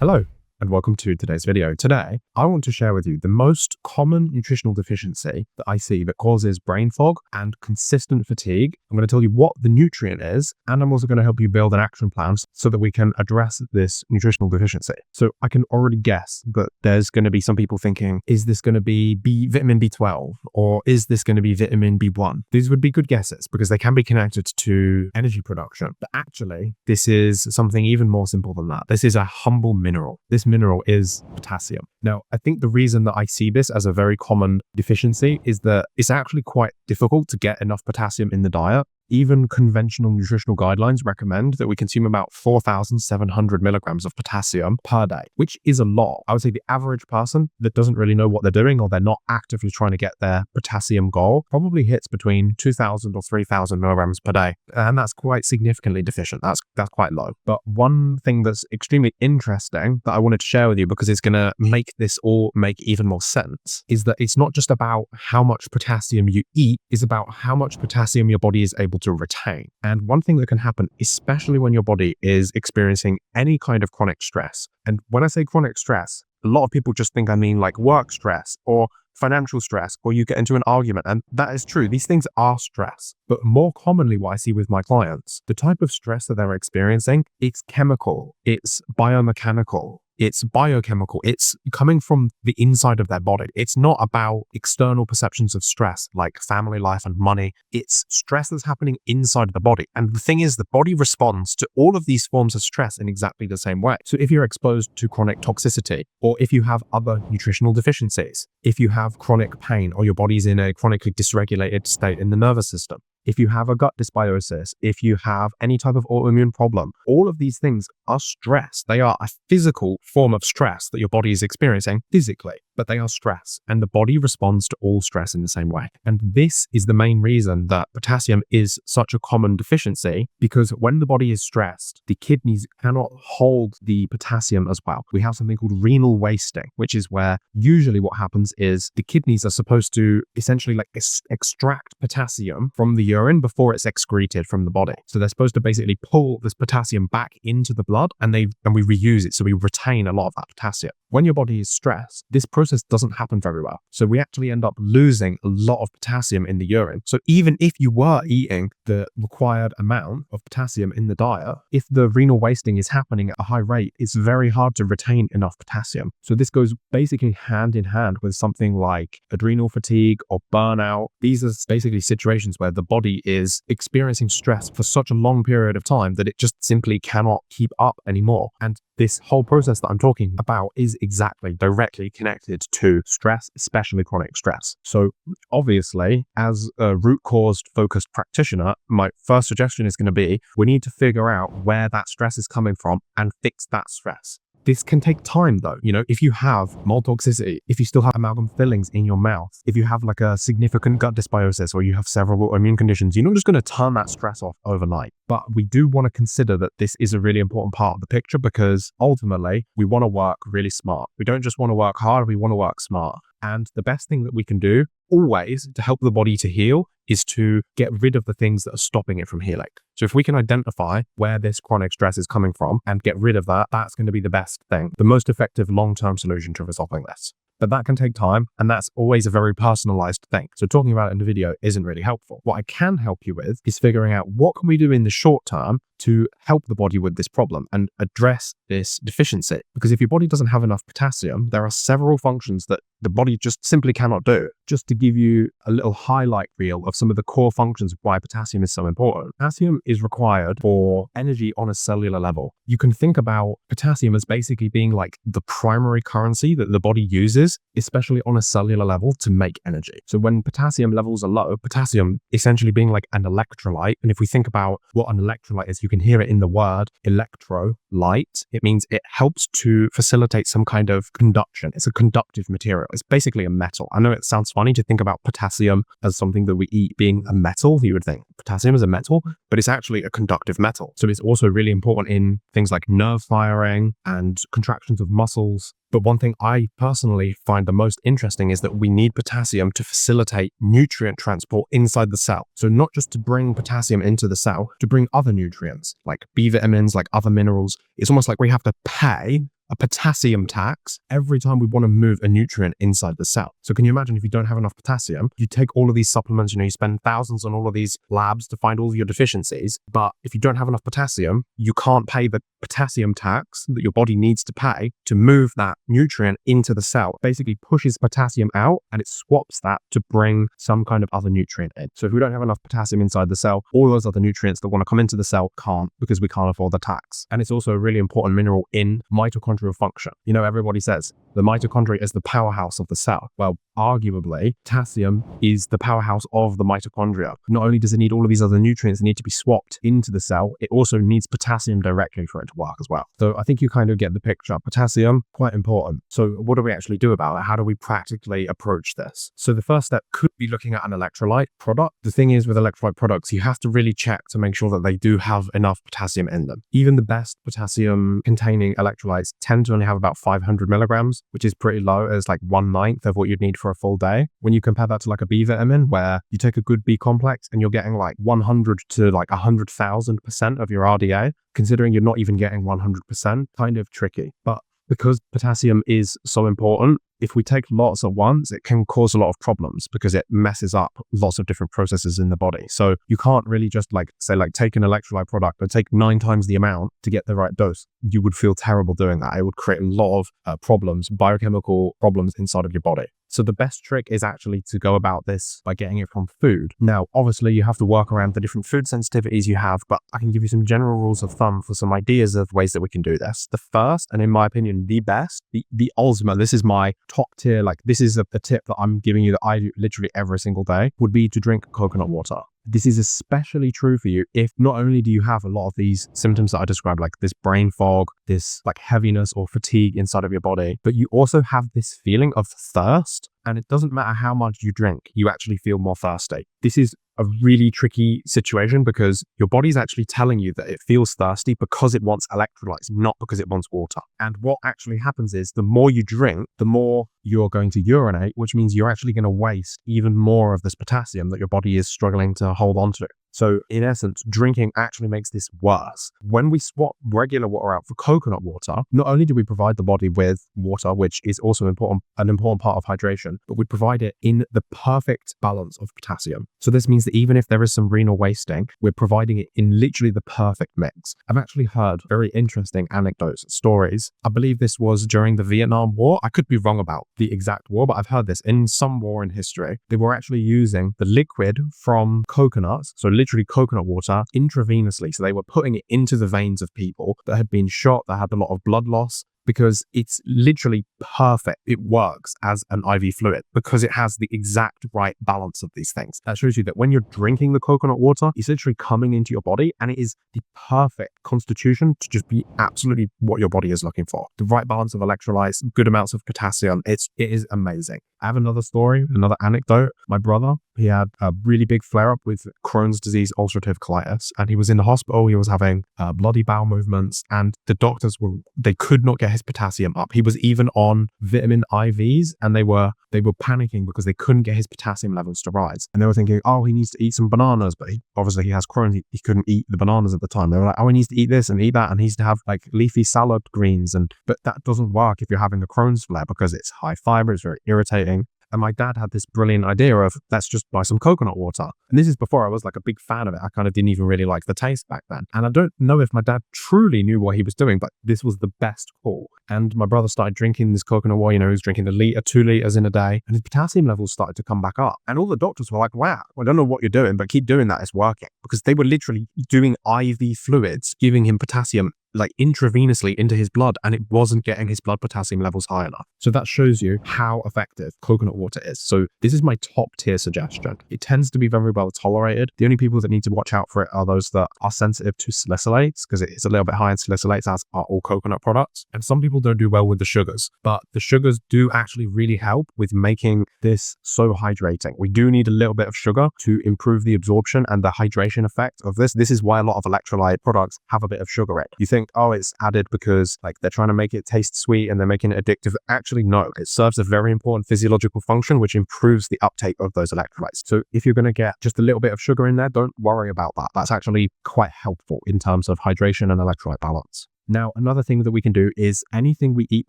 Hello, and welcome to today's video. Today, I want to share with you the most common nutritional deficiency that I see that causes brain fog and consistent fatigue. I'm going to tell you what the nutrient is, and I'm also going to help you build an action plan so that we can address this nutritional deficiency. So I can already guess that there's going to be some people thinking, is this going to be vitamin B12 or is this going to be vitamin B1? These would be good guesses because they can be connected to energy production. But actually, this is something even more simple than that. This is a humble mineral. This mineral is potassium. Now, I think the reason that I see this as a very common deficiency is that it's actually quite difficult to get enough potassium in the diet. Even conventional nutritional guidelines recommend that we consume about 4,700 milligrams of potassium per day, which is a lot. I would say the average person that doesn't really know what they're doing or they're not actively trying to get their potassium goal probably hits between 2,000 or 3,000 milligrams per day. And that's quite significantly deficient. That's quite low. But one thing that's extremely interesting that I wanted to share with you because it's going to make this all make even more sense is that it's not just about how much potassium you eat, it's about how much potassium your body is able to retain. And one thing that can happen, especially when your body is experiencing any kind of chronic stress. And when I say chronic stress, a lot of people just think I mean like work stress or financial stress, or you get into an argument. And that is true. These things are stress. But more commonly, what I see with my clients, the type of stress that they're experiencing, it's chemical, it's biomechanical, it's biochemical. It's coming from the inside of their body. It's not about external perceptions of stress like family life and money. It's stress that's happening inside of the body. And the thing is, the body responds to all of these forms of stress in exactly the same way. So if you're exposed to chronic toxicity, or if you have other nutritional deficiencies, if you have chronic pain or your body's in a chronically dysregulated state in the nervous system, if you have a gut dysbiosis, if you have any type of autoimmune problem, all of these things are stress. They are a physical form of stress that your body is experiencing physically, but they are stress, and the body responds to all stress in the same way. And this is the main reason that potassium is such a common deficiency, because when the body is stressed, the kidneys cannot hold the potassium as well. We have something called renal wasting, which is where usually what happens is the kidneys are supposed to essentially like extract potassium from the urine before it's excreted from the body. So they're supposed to basically pull this potassium back into the blood and we reuse it. So we retain a lot of that potassium. When your body is stressed, this process doesn't happen very well. So we actually end up losing a lot of potassium in the urine. So even if you were eating the required amount of potassium in the diet, if the renal wasting is happening at a high rate, it's very hard to retain enough potassium. So this goes basically hand in hand with something like adrenal fatigue or burnout. These are basically situations where the body is experiencing stress for such a long period of time that it just simply cannot keep up anymore. And this whole process that I'm talking about is exactly directly connected to stress, especially chronic stress. So obviously, as a root cause focused practitioner, my first suggestion is going to be, we need to figure out where that stress is coming from and fix that stress. This can take time though. You know, if you have mold toxicity, if you still have amalgam fillings in your mouth, if you have like a significant gut dysbiosis or you have several autoimmune conditions, you're not just going to turn that stress off overnight. But we do want to consider that this is a really important part of the picture because ultimately we want to work really smart. We don't just want to work hard, we want to work smart. And the best thing that we can do always to help the body to heal is to get rid of the things that are stopping it from healing. So if we can identify where this chronic stress is coming from and get rid of that, that's going to be the best thing, the most effective long-term solution to resolving this. But that can take time, and that's always a very personalized thing. So talking about it in the video isn't really helpful. What I can help you with is figuring out what can we do in the short term to help the body with this problem and address this deficiency. Because if your body doesn't have enough potassium, there are several functions that the body just simply cannot do. Just to give you a little highlight reel of some of the core functions of why potassium is so important. Potassium is required for energy on a cellular level. You can think about potassium as basically being like the primary currency that the body uses, especially on a cellular level, to make energy. So when potassium levels are low, potassium essentially being like an electrolyte. And if we think about what an electrolyte is, you can hear it in the word electrolyte. It means it helps to facilitate some kind of conduction. It's a conductive material. It's basically a metal. I know it sounds funny to think about potassium as something that we eat being a metal. You would think potassium is a metal, but it's actually a conductive metal. So it's also really important in things like nerve firing and contractions of muscles. But one thing I personally find the most interesting is that we need potassium to facilitate nutrient transport inside the cell. So not just to bring potassium into the cell, to bring other nutrients like B vitamins, like other minerals. It's almost like we have to pay a potassium tax every time we want to move a nutrient inside the cell. So can you imagine if you don't have enough potassium, you take all of these supplements, you spend thousands on all of these labs to find all of your deficiencies, but if you don't have enough potassium, you can't pay the potassium tax that your body needs to pay to move that nutrient into the cell. It basically pushes potassium out and it swaps that to bring some kind of other nutrient in. So if we don't have enough potassium inside the cell, all those other nutrients that want to come into the cell can't, because we can't afford the tax. And it's also a really important mineral in mitochondrial function. Everybody says the mitochondria is the powerhouse of the cell. Well, arguably, potassium is the powerhouse of the mitochondria. Not only does it need all of these other nutrients that need to be swapped into the cell, it also needs potassium directly for it to work as well. So I think you kind of get the picture. Potassium, quite important. So what do we actually do about it? How do we practically approach this? So the first step could be looking at an electrolyte product. The thing is with electrolyte products, you have to really check to make sure that they do have enough potassium in them. Even the best potassium containing electrolytes tend to only have about 500 milligrams, which is pretty low. It's like 1/9 of what you'd need for a full day. When you compare that to like a B vitamin, where you take a good B complex and you're getting like 100 to like 100,000% of your RDA, considering you're not even getting 100%, kind of tricky. But because potassium is so important, if we take lots at once, it can cause a lot of problems because it messes up lots of different processes in the body. So you can't really just take an electrolyte product and take 9 times the amount to get the right dose. You would feel terrible doing that. It would create a lot of problems, biochemical problems inside of your body. So the best trick is actually to go about this by getting it from food. Now, obviously you have to work around the different food sensitivities you have, but I can give you some general rules of thumb for some ideas of ways that we can do this. The first, and in my opinion, the best, the ultimate, this is my top tier, this is a tip that I'm giving you that I do literally every single day, would be to drink coconut water. This is especially true for you if not only do you have a lot of these symptoms that I described, like this brain fog, this heaviness or fatigue inside of your body, but you also have this feeling of thirst, and it doesn't matter how much you drink, you actually feel more thirsty. This is a really tricky situation because your body's actually telling you that it feels thirsty because it wants electrolytes, not because it wants water. And what actually happens is the more you drink, the more you're going to urinate, which means you're actually going to waste even more of this potassium that your body is struggling to hold on to. So in essence, drinking actually makes this worse. When we swap regular water out for coconut water, not only do we provide the body with water, which is also an important part of hydration, but we provide it in the perfect balance of potassium. So this means that even if there is some renal wasting, we're providing it in literally the perfect mix. I've actually heard very interesting anecdotes, stories. I believe this was during the Vietnam War. I could be wrong about the exact war, but I've heard this in some war in history. They were actually using the liquid from coconuts, so literally coconut water, intravenously. So they were putting it into the veins of people that had been shot, that had a lot of blood loss, because it's literally perfect. It works as an IV fluid because it has the exact right balance of these things. That shows you that when you're drinking the coconut water, it's literally coming into your body and it is the perfect constitution to just be absolutely what your body is looking for. The right balance of electrolytes, good amounts of potassium. It is amazing. I have another story, another anecdote. My brother, he had a really big flare-up with Crohn's disease, ulcerative colitis, and he was in the hospital. He was having bloody bowel movements, and the doctors they could not get his potassium up. He was even on vitamin IVs, and they were panicking because they couldn't get his potassium levels to rise. And they were thinking, oh, he needs to eat some bananas, but obviously he has Crohn's. He couldn't eat the bananas at the time. They were like, oh, he needs to eat this and eat that, and he needs to have leafy salad greens, but that doesn't work if you're having a Crohn's flare because it's high fiber, it's very irritating. And my dad had this brilliant idea of, let's just buy some coconut water. And this is before I was a big fan of it. I kind of didn't even really like the taste back then. And I don't know if my dad truly knew what he was doing, but this was the best call. And my brother started drinking this coconut water. He was drinking 1 liter, 2 liters in a day, and his potassium levels started to come back up. And all the doctors were like, wow, I don't know what you're doing, but keep doing that. It's working. Because they were literally doing IV fluids, giving him potassium intravenously into his blood, and it wasn't getting his blood potassium levels high enough. So that shows you how effective coconut water is. So this is my top tier suggestion. It tends to be very well tolerated. The only people that need to watch out for it are those that are sensitive to salicylates, because it is a little bit high in salicylates, as are all coconut products. And some people don't do well with the sugars, but the sugars do actually really help with making this so hydrating. We do need a little bit of sugar to improve the absorption and the hydration effect of this. This is why a lot of electrolyte products have a bit of sugar in it. You think, oh, it's added because they're trying to make it taste sweet and they're making it addictive. Actually, no, it serves a very important physiological function, which improves the uptake of those electrolytes. So if you're going to get just a little bit of sugar in there, don't worry about that. That's actually quite helpful in terms of hydration and electrolyte balance. Now, another thing that we can do is anything we eat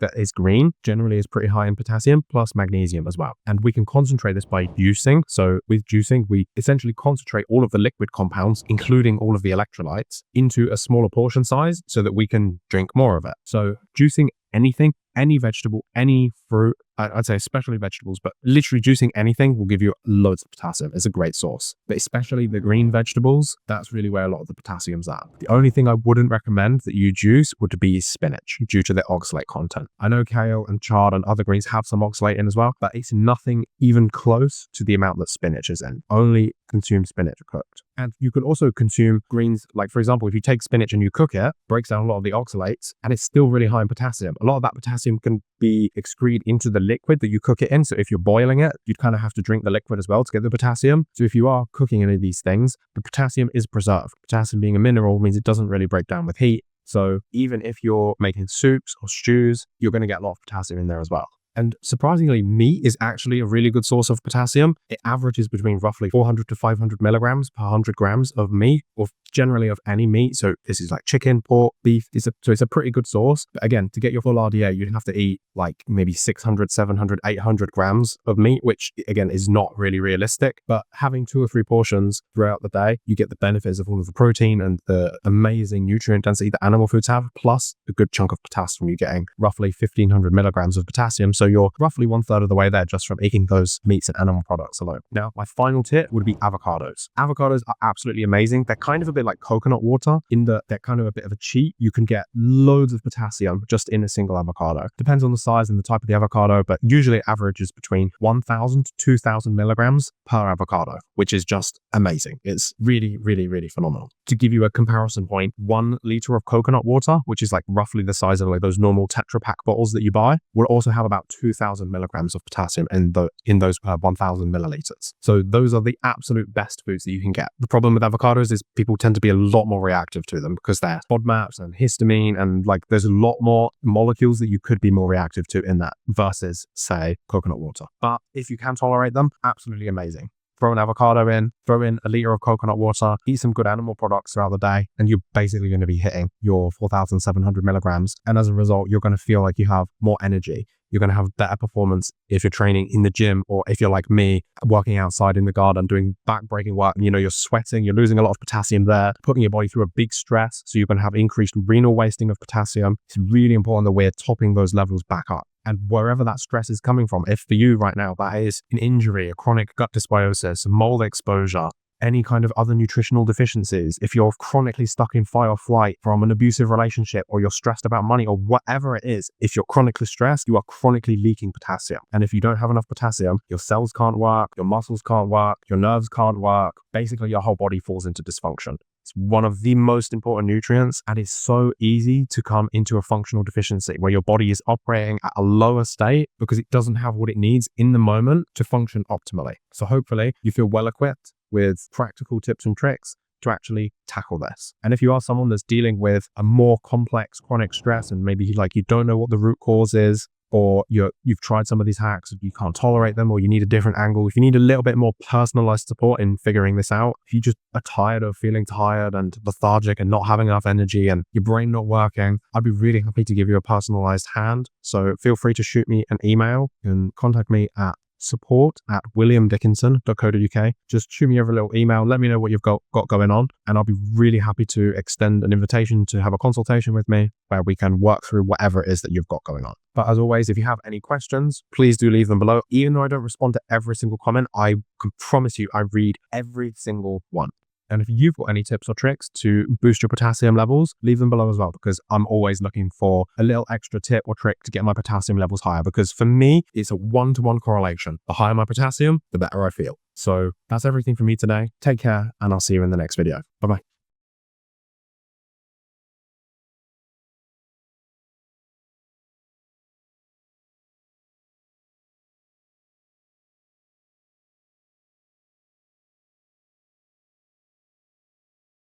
that is green generally is pretty high in potassium plus magnesium as well. And we can concentrate this by juicing. So with juicing, we essentially concentrate all of the liquid compounds, including all of the electrolytes, into a smaller portion size so that we can drink more of it. So juicing anything, any vegetable, any fruit, I'd say especially vegetables, but literally juicing anything will give you loads of potassium. It's a great source, but especially the green vegetables, that's really where a lot of the potassium's at. The only thing I wouldn't recommend that you juice would be spinach due to the oxalate content. I know kale and chard and other greens have some oxalate in as well, but it's nothing even close to the amount that spinach is in. Only consume spinach cooked. And you can also consume greens, like for example, if you take spinach and you cook it, breaks down a lot of the oxalates and it's still really high in potassium. A lot of that potassium can be excreted into the liquid that you cook it in. So if you're boiling it, you'd kind of have to drink the liquid as well to get the potassium. So if you are cooking any of these things, the potassium is preserved. Potassium being a mineral means it doesn't really break down with heat. So even if you're making soups or stews, you're going to get a lot of potassium in there as well. And surprisingly, meat is actually a really good source of potassium. It averages between roughly 400 to 500 milligrams per 100 grams of meat, or generally of any meat. So this is like chicken, pork, beef. So it's a pretty good source. But again, to get your full RDA, you'd have to eat like maybe 600, 700, 800 grams of meat, which again is not really realistic. But having 2 or 3 portions throughout the day, you get the benefits of all of the protein and the amazing nutrient density that animal foods have, plus a good chunk of potassium. You're getting roughly 1500 milligrams of potassium. So you're roughly 1/3 of the way there just from eating those meats and animal products alone. Now, my final tip would be avocados. Avocados are absolutely amazing. They're kind of a bit like coconut water in that they're kind of a bit of a cheat. You can get loads of potassium just in a single avocado. Depends on the size and the type of the avocado, but usually it averages between 1000 to 2000 milligrams per avocado, which is just amazing. It's really, really, really phenomenal. To give you a comparison point, 1 liter of coconut water, which is like roughly the size of like those normal Tetra Pak bottles that you buy, will also have about 2000 milligrams of potassium in those 1000 milliliters. So those are the absolute best foods that you can get. The problem with avocados is people tend to be a lot more reactive to them because they're FODMAPs and histamine, and like there's a lot more molecules that you could be more reactive to in that versus say coconut water. But if you can tolerate them, absolutely amazing. Throw an avocado in, throw in a liter of coconut water, eat some good animal products throughout the day, and you're basically going to be hitting your 4700 milligrams. And as a result, you're going to feel like you have more energy. You're going to have better performance if you're training in the gym, or if you're like me, working outside in the garden, doing back-breaking work, and you're sweating, you're losing a lot of potassium there, putting your body through a big stress. So you're going to have increased renal wasting of potassium. It's really important that we're topping those levels back up. And wherever that stress is coming from, if for you right now, that is an injury, a chronic gut dysbiosis, mold exposure, any kind of other nutritional deficiencies, if you're chronically stuck in fight or flight from an abusive relationship, or you're stressed about money, or whatever it is, if you're chronically stressed, you are chronically leaking potassium. And if you don't have enough potassium, your cells can't work, your muscles can't work, your nerves can't work. Basically, your whole body falls into dysfunction. It's one of the most important nutrients, and it's so easy to come into a functional deficiency where your body is operating at a lower state because it doesn't have what it needs in the moment to function optimally. So hopefully you feel well equipped with practical tips and tricks to actually tackle this. And if you are someone that's dealing with a more complex chronic stress, and maybe like you don't know what the root cause is, or you've tried some of these hacks and you can't tolerate them, or you need a different angle, if you need a little bit more personalized support in figuring this out, if you just are tired of feeling tired and lethargic and not having enough energy and your brain not working, I'd be really happy to give you a personalized hand. So feel free to shoot me an email and contact me at support@williamdickinson.co.uk. Just shoot me over a little email. Let me know what you've got going on, and I'll be really happy to extend an invitation to have a consultation with me where we can work through whatever it is that you've got going on. But as always, if you have any questions, please do leave them below. Even though I don't respond to every single comment, I can promise you I read every single one. And if you've got any tips or tricks to boost your potassium levels, leave them below as well, because I'm always looking for a little extra tip or trick to get my potassium levels higher, because for me, it's a 1-to-1 correlation. The higher my potassium, the better I feel. So that's everything for me today. Take care, and I'll see you in the next video. Bye-bye.